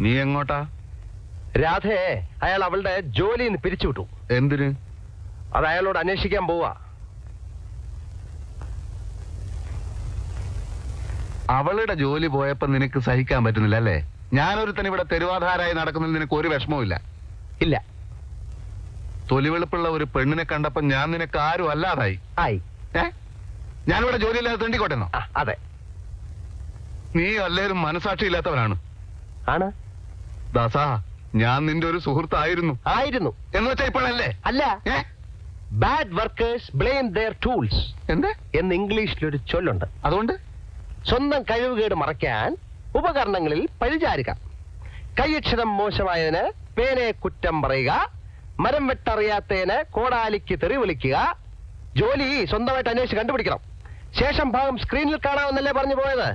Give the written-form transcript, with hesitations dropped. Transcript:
നീ എങ്ങോട്ടാ? രാധയെ അയാൾ അവളുടെ ജോലിയിൽ നിന്ന് പിരിച്ചുവിട്ടു. എന്തിന്? അത് അയാളോട് അന്വേഷിക്കാൻ പോവാ. അവളുടെ ജോലി പോയപ്പോ നിനക്ക് സഹിക്കാൻ പറ്റുന്നില്ല അല്ലേ? ഞാനൊരുത്തൻ ഇവിടെ തെരുവാധാരായി നടക്കുന്നതിൽ നിനക്ക് ഒരു വിഷമവും ഇല്ല? ഇല്ല. തൊലിവെളുപ്പുള്ള ഒരു പെണ്ണിനെ കണ്ടപ്പോ ഞാൻ നിനക്ക് ആരും അല്ലാതായി. ഞാനിവിടെ ജോലിയില്ലാതെ തെണ്ടിക്കോട്ടെന്നോ? അതെ. നീ എല്ലാവരും മനസാക്ഷി ഇല്ലാത്തവരാണ്. ആണ് ദാസാ, ഞാൻ നിന്റെ ഒരു സുഹൃത്തായിരുന്നു. ആയിരുന്നു എന്ന് വെച്ചാ ഇപ്പോഴല്ലേ? അല്ല. Bad workers blame their tools എന്ന് ഇംഗ്ലീഷിലൊരു ചൊല്ലുണ്ട്. അതുകൊണ്ട് സ്വന്തം കഴിവുകേട് മറയ്ക്കാൻ ഉപകരണങ്ങളിൽ പഴിചാരുക. കൈയക്ഷരം മോശമായതിന് പേനയെ കുറ്റം പറയുക. മരം വെട്ടറിയാത്തതിന് കോടാലിക്ക് തെറി വിളിക്കുക. ജോലി സ്വന്തമായിട്ട് അന്വേഷിച്ച് കണ്ടുപിടിക്കണം. ശേഷം ഭാഗം സ്ക്രീനിൽ കാണാമെന്നല്ലേ പറഞ്ഞു പോയത്?